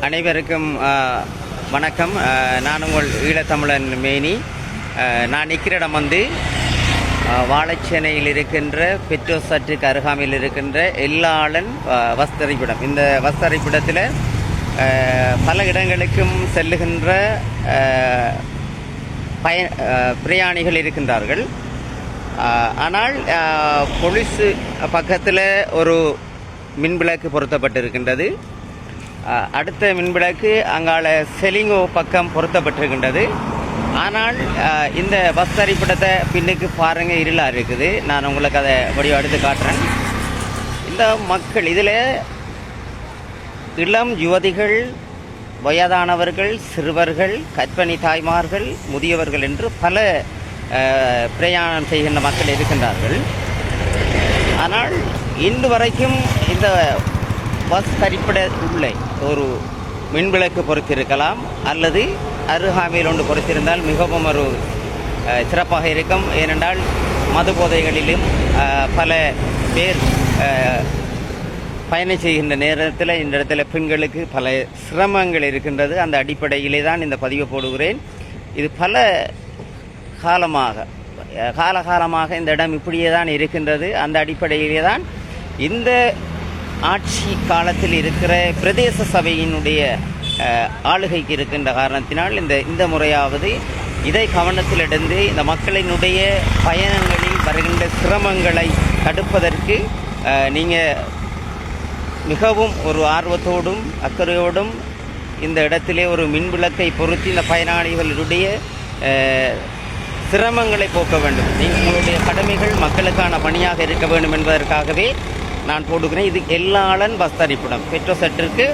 அனைவருக்கும் வணக்கம். நான் உங்கள் ஈழத்தமிழன் மேனி. நான் நிற்கிற இடம் வாழைச்சேனையில் இருக்கின்ற பெட்ரோல் சற்றுக்கு அருகாமையில் இருக்கின்ற எல்லாளன் வஸ்தரிப்பிடம். இந்த வஸ்தரிப்பிடத்தில் பல இடங்களுக்கும் செல்லுகின்ற பிரயாணிகள் இருக்கின்றார்கள். ஆனால் போலீஸ் பக்கத்தில் ஒரு மின்விளக்கு பொருத்தப்பட்டிருக்கின்றது. அடுத்த மின்விளக்கு அங்கால செலிங்கோ பக்கம் பொருத்தப்பட்டிருக்கின்றது. ஆனால் இந்த பஸ் தரிப்பிடத்தை பின்னுக்கு பாருங்கள், இருளாக இருக்குது. நான் உங்களுக்கு அதை வடிவம் எடுத்து காட்டுறேன். இந்த மக்கள் இதில் இளம் யுவதிகள், வயதானவர்கள், சிறுவர்கள், கர்ப்பிணி தாய்மார்கள், முதியவர்கள் என்று பல பிரயாணம் செய்கின்ற மக்கள் இருக்கின்றார்கள். ஆனால் இன்று வரைக்கும் இந்த பஸ் தரிப்பிட உள்ளே ஒரு மின்விளக்கு பொருத்திருக்கலாம், அல்லது அருகாமையில் ஒன்று பொருத்திருந்தால் மிகவும் ஒரு சிறப்பாக இருக்கும். ஏனென்றால் மது போதைகளிலும் பல பேர் பயணம் செய்கின்ற நேரத்தில் இந்த இடத்துல பெண்களுக்கு பல சிரமங்கள் இருக்கின்றது. அந்த அடிப்படையிலே தான் இந்த பதிவை போடுகிறேன். இது பல காலகாலமாக இந்த இடம் இப்படியே தான் இருக்கின்றது. அந்த அடிப்படையிலே தான் இந்த ஆட்சி காலத்தில் இருக்கிற பிரதேச சபையினுடைய ஆளுகைக்கு இருக்கின்ற காரணத்தினால் இந்த முறையாவது இதை கவனத்தில் எடுத்து இந்த மக்களினுடைய பயணங்களில் வருகின்ற சிரமங்களை தடுப்பதற்கு நீங்கள் மிகவும் ஒரு ஆர்வத்தோடும் அக்கறையோடும் இந்த இடத்திலே ஒரு மின்விளக்கை பொருத்தி இந்த பயனாளிகளுடைய சிரமங்களை போக்க வேண்டும். உங்களுடைய கடமைகள் மக்களுக்கான பணியாக இருக்க வேண்டும் என்பதற்காகவே நான் போடுகிறேன். இது எல்லாளன் பஸ் தரிப்பிடம். பெட்ரோல் செட்டிற்கு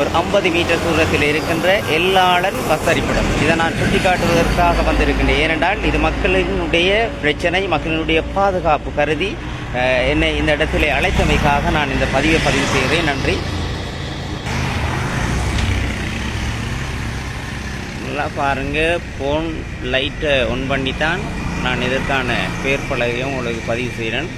ஒரு 50 மீட்டர் தூரத்தில் இருக்கின்ற எல்லாளன் பஸ் தரிப்பிடம். இதை நான் சுட்டிக்காட்டுவதற்காக வந்திருக்கின்றேன். ஏனென்றால் இது மக்களினுடைய பிரச்சனை, மக்களினுடைய பாதுகாப்பு கருதி என்னை இந்த இடத்திலே அழைத்தமைக்காக நான் இந்த பதிவு செய்கிறேன். நன்றி. நல்லா பாருங்கள், ஃபோன் லைட்டை ஒன் பண்ணித்தான் நான் இதற்கான பேர் பலகையும் உங்களுக்கு பதிவு செய்கிறேன்.